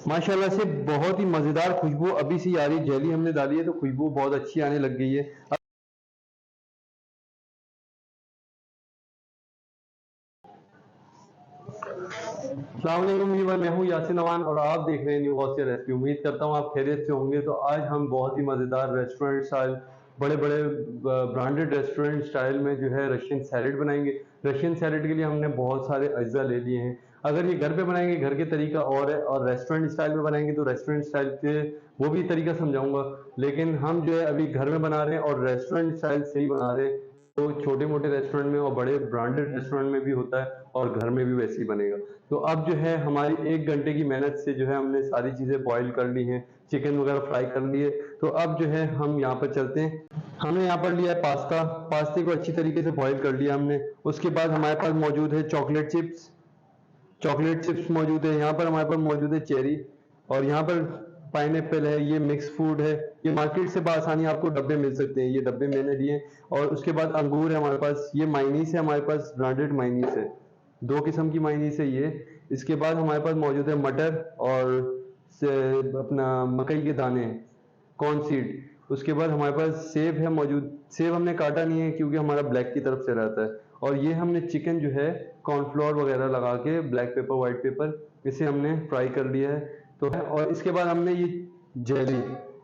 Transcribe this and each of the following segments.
माशाल्लाह से बहुत ही मज़ेदार खुशबू अभी से आ रही है। जेली हमने डाली है तो खुशबू बहुत अच्छी आने लग गई है। अस्सलाम वालेकुम व्यूअर, मैं हूं यासिन नवान और आप देख रहे हैं न्यू गौसिया रेसिपी। उम्मीद करता हूं आप खैरियत से होंगे। तो आज हम बहुत ही मज़ेदार रेस्टोरेंट स्टाइल, बड़े बड़े ब्रांडेड रेस्टोरेंट स्टाइल में जो है रशियन सैलेड बनाएंगे। रशियन सैलेड के लिए हमने बहुत सारे अज्जा ले लिए हैं। अगर ये घर पे बनाएंगे घर के तरीका और है, और रेस्टोरेंट स्टाइल में बनाएंगे तो रेस्टोरेंट स्टाइल के वो भी तरीका समझाऊंगा। लेकिन हम जो है अभी घर में बना रहे हैं और रेस्टोरेंट स्टाइल से ही बना रहे हैं। तो छोटे मोटे रेस्टोरेंट में और बड़े ब्रांडेड रेस्टोरेंट में भी होता है और घर में भी वैसे ही बनेगा। तो अब जो है हमारी 1 घंटे की मेहनत से जो है हमने सारी चीज़ें बॉईल कर ली हैं, चिकन वगैरह फ्राई कर लिए। तो अब जो है हम यहाँ पर चलते हैं। हमने यहाँ पर लिया है पास्ता। पास्ते को अच्छी तरीके से बॉईल कर लिया हमने। उसके बाद हमारे पास मौजूद है चॉकलेट चिप्स। चॉकलेट चिप्स मौजूद है। यहाँ पर हमारे पास मौजूद है चेरी, और यहाँ पर पाइनएप्पल है। ये मिक्स फ्रूट है। ये मार्केट से बआसानी आपको डब्बे मिल सकते हैं। ये डब्बे मैंने लिए। और उसके बाद अंगूर है हमारे पास। ये माइनीस है हमारे पास, ब्रांडेड माइनीस है। 2 किस्म की माइनीस है ये। इसके बाद हमारे पास मौजूद है मटर और अपना मकई के दाने, कॉर्न सीड। उसके बाद हमारे पास सेब है मौजूद। सेब हमने काटा नहीं है क्योंकि हमारा ब्लैक की तरफ से रहता है। और ये हमने चिकन जो है कॉर्नफ्लोर वगैरह लगा के, ब्लैक पेपर वाइट पेपर, इसे हमने फ्राई कर लिया है। तो और इसके बाद हमने ये जेली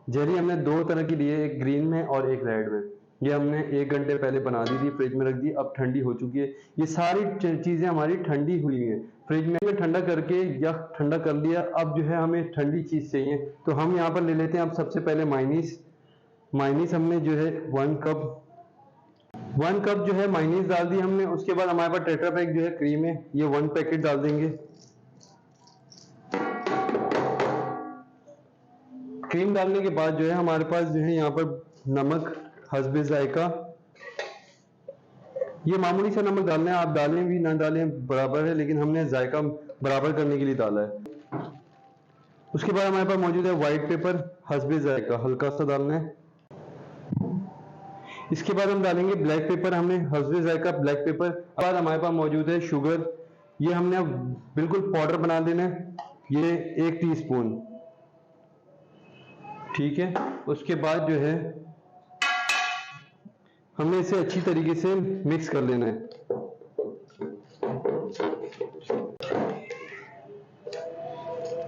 जेली हमने 2 तरह की ली है, एक ग्रीन में और एक रेड में। ये हमने 1 घंटे पहले बना दी थी, फ्रिज में रख दी, अब ठंडी हो चुकी है। ये सारी चीजें हमारी ठंडी हुई हैं। फ्रिज में ठंडा करके या ठंडा कर लिया। अब जो है हमें ठंडी चीज चाहिए, तो हम यहाँ पर ले लेते हैं। अब सबसे पहले माइनीस। माइनीस हमने जो है 1 कप जो है माइनीस डाल दी हमने। उसके बाद हमारे पास टेट्रा पैक जो है क्रीम है, ये 1 पैकेट डाल देंगे। क्रीम डालने के बाद जो है हमारे पास जो है यहाँ पर नमक हस्बे जायका। ये मामूली सा नमक डालना है, आप डालें भी ना डालें बराबर है, लेकिन हमने जायका बराबर करने के लिए डाला है। उसके बाद हमारे पास मौजूद है व्हाइट पेपर हस्बे जायका, हल्का सा डालना है। इसके बाद हम डालेंगे ब्लैक पेपर, हमने हस्बे जायका ब्लैक पेपर। बाद हमारे पास मौजूद है शुगर। ये हमने अब बिल्कुल पाउडर बना देना है, ये 1 टीस्पून। ठीक है। उसके बाद जो है हमने इसे अच्छी तरीके से मिक्स कर लेना है।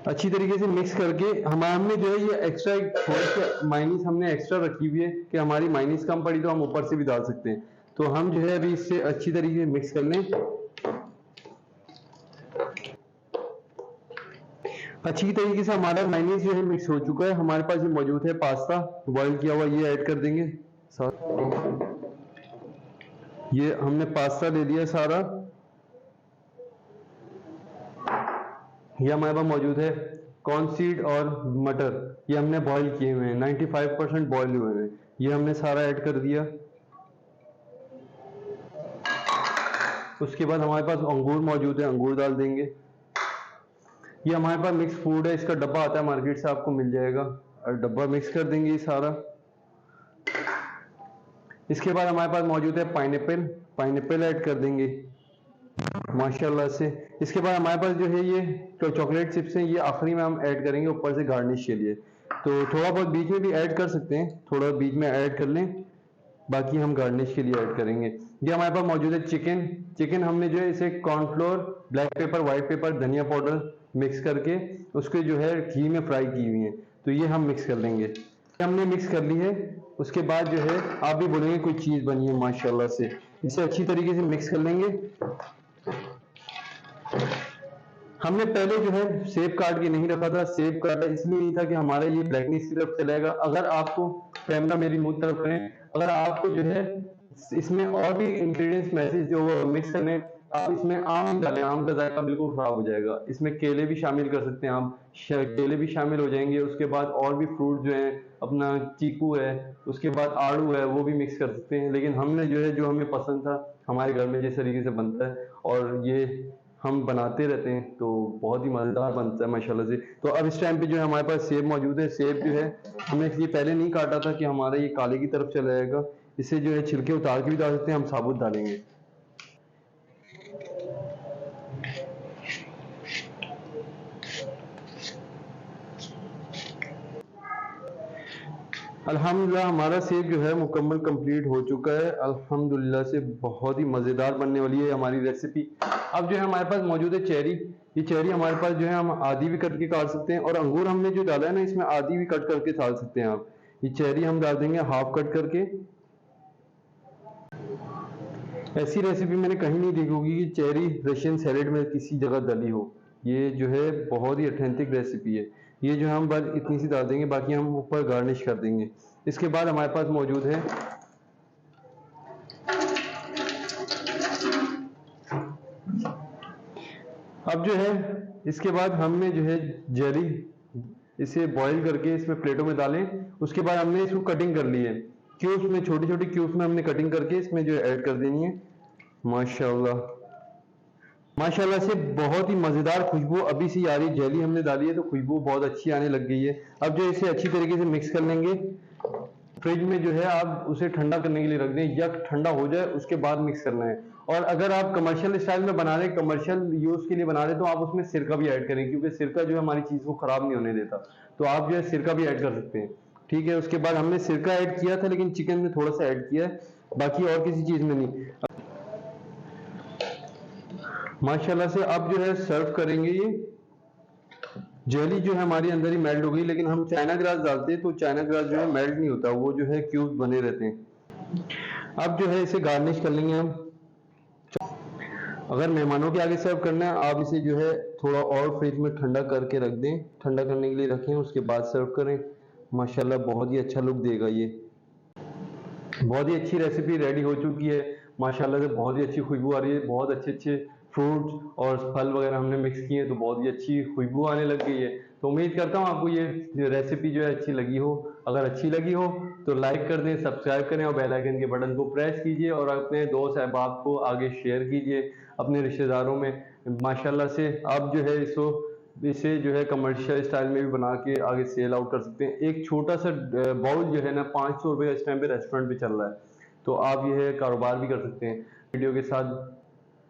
अच्छी तरीके से मिक्स करके हमने जो है ये एक्स्ट्रा थोड़ी सी माइनीस हमने एक्स्ट्रा रखी हुई है कि हमारी माइनीस कम पड़ी तो हम ऊपर से भी डाल सकते हैं। तो हम जो है अभी इससे अच्छी तरीके से मिक्स कर लें। अच्छी तरीके से हमारा माइनीस जो है मिक्स हो चुका है। हमारे पास ये मौजूद है पास्ता बॉईल किया हुआ, ये ऐड कर देंगे साथ। ये हमने पास्ता ले लिया सारा। ये हमारे पास मौजूद है कॉर्न सीड और मटर, ये हमने बॉईल किए हुए हैं, 95% बॉईल हुए हैं। ये हमने सारा ऐड कर दिया। उसके बाद हमारे पास अंगूर मौजूद है, अंगूर डाल देंगे। ये हमारे पास मिक्स फूड है, इसका डब्बा आता है मार्केट से, आपको मिल जाएगा, और डब्बा मिक्स कर देंगे ये सारा। इसके बाद हमारे पास मौजूद है पाइनएप्पल, पाइनएप्पल ऐड कर देंगे माशाल्लाह से। इसके बाद हमारे पास जो है ये तो चॉकलेट चिप्स हैं, ये आखिरी में हम ऐड करेंगे ऊपर से गार्निश के लिए। तो थोड़ा बहुत बीच में भी ऐड कर सकते हैं, थोड़ा बीच में ऐड कर लें, बाकी हम गार्निश के लिए ऐड करेंगे। ये हमारे पास मौजूद है चिकन। चिकन हमने जो है इसे cornflour, black pepper, white paper, धनिया पाउडर मिक्स करके उसके जो है घी में फ्राई की हुई है, तो ये हम मिक्स कर लेंगे। हमने मिक्स कर ली है। उसके बाद जो है आप भी बोलेंगे कोई चीज़ बनी है माशाल्लाह से। इसे अच्छी तरीके से मिक्स कर लेंगे। हमने पहले जो है सेब काट के नहीं रखा था। सेब काटा इसलिए नहीं था कि हमारा ये ब्लैकनेस की तरफ चलेगा। अगर आपको, कैमरा मेरी मुंह तरफ करें, अगर आपको जो है इसमें और भी इंग्रेडिएंट्स मैसेज जो मिक्स करने, आप इसमें आम डालें, आम का जायका बिल्कुल खराब हो जाएगा। इसमें केले भी शामिल कर सकते हैं आप, केले भी शामिल हो जाएंगे। उसके बाद और भी फ्रूट जो है, अपना चीकू है, उसके बाद आड़ू है, वो भी मिक्स कर सकते हैं। लेकिन हमने जो है, जो हमें पसंद था, हमारे घर में जिस तरीके से बनता है और ये हम बनाते रहते हैं, तो बहुत ही मज़ेदार बनता है माशाल्लाह से। तो अब इस टाइम पे जो है हमारे पास सेब मौजूद है। सेब जो है हमने ये पहले नहीं काटा था कि हमारा ये काले की तरफ चला जाएगा। इसे जो है छिलके उतार के भी डाल सकते हैं, हम साबुत डालेंगे। अल्हम्दुलिल्लाह हमारा सेब जो है मुकम्मल कंप्लीट हो चुका है। अल्हम्दुलिल्लाह से बहुत ही मज़ेदार बनने वाली है हमारी रेसिपी। अब जो है हमारे पास मौजूद है चेरी। ये चेरी हमारे पास जो है हम आधी भी कट के काट सकते हैं, और अंगूर हमने जो डाला है ना इसमें आधी भी कट करके डाल सकते हैं आप। ये चेरी हम डाल देंगे हाफ कट करके। ऐसी रेसिपी मैंने कहीं नहीं देखी होगी कि चेरी रशियन सैलेड में किसी जगह डली हो। ये जो है बहुत ही ऑथेंटिक रेसिपी है। ये जो हम बस इतनी सी डाल देंगे, बाकी हम ऊपर गार्निश कर देंगे। इसके बाद हमारे पास मौजूद है अब जो है इसके बाद हमने जो है जेली इसे बॉईल करके इसमें प्लेटों में डालें। उसके बाद हमने इसको कटिंग कर ली है क्यूब्स में, छोटी छोटी क्यूब्स में हमने कटिंग करके इसमें जो ऐड कर देनी है। माशाल्लाह माशाल्लाह से बहुत ही मज़ेदार खुशबू अभी से आ रही है। जेली हमने डाली है तो खुशबू बहुत अच्छी आने लग गई है। अब जो इसे अच्छी तरीके से मिक्स कर लेंगे। फ्रिज में जो है आप उसे ठंडा करने के लिए रख दें, या ठंडा हो जाए उसके बाद मिक्स करना है। और अगर आप कमर्शियल स्टाइल में बना रहे, कमर्शियल यूज के लिए बना रहे, तो आप उसमें सिरका भी ऐड करें, क्योंकि सिरका जो है हमारी चीज को खराब नहीं होने देता। तो आप जो है सिरका भी ऐड कर सकते हैं। ठीक है, उसके बाद हमने सिरका ऐड किया था लेकिन चिकन में थोड़ा सा ऐड किया है, बाकी और किसी चीज में नहीं। माशाल्लाह से अब जो है सर्व करेंगे। ये जेली जो है हमारी अंदर ही मेल्ट हो गई, लेकिन हम चाइना ग्रास डालते हैं तो चाइना ग्रास जो है मेल्ट नहीं होता, वो जो है क्यूब बने रहते हैं। अब जो है इसे गार्निश कर लेंगे हम। अगर मेहमानों के आगे सर्व करना है, आप इसे जो है थोड़ा और फ्रिज में ठंडा करके रख दें, ठंडा करने के लिए रखें, उसके बाद सर्व करें। माशाल्लाह बहुत ही अच्छा लुक देगा। ये बहुत ही अच्छी रेसिपी रेडी हो चुकी है। माशाल्लाह से बहुत ही अच्छी खुशबू आ रही है। बहुत अच्छे अच्छे फ्रूट्स और फल वगैरह हमने मिक्स किए हैं तो बहुत ही अच्छी खुशबू आने लग गई है। तो उम्मीद करता हूँ आपको ये रेसिपी जो है अच्छी लगी हो। अगर अच्छी लगी हो तो लाइक कर दें, सब्सक्राइब करें और बेल आइकन के बटन को प्रेस कीजिए, और अपने दोस्त अहबाब को आगे शेयर कीजिए, अपने रिश्तेदारों में। माशाल्लाह से आप जो है इसे जो है कमर्शियल स्टाइल में भी बना के आगे सेल आउट कर सकते हैं। एक छोटा सा बाउल जो है ना 500 रुपये इस टाइम पे रेस्टोरेंट पे चल रहा है, तो आप यह कारोबार भी कर सकते हैं। वीडियो के साथ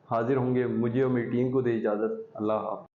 हाजिर होंगे। मुझे और मेरी टीम को दे इजाज़त। अल्लाह हाफ़िज़।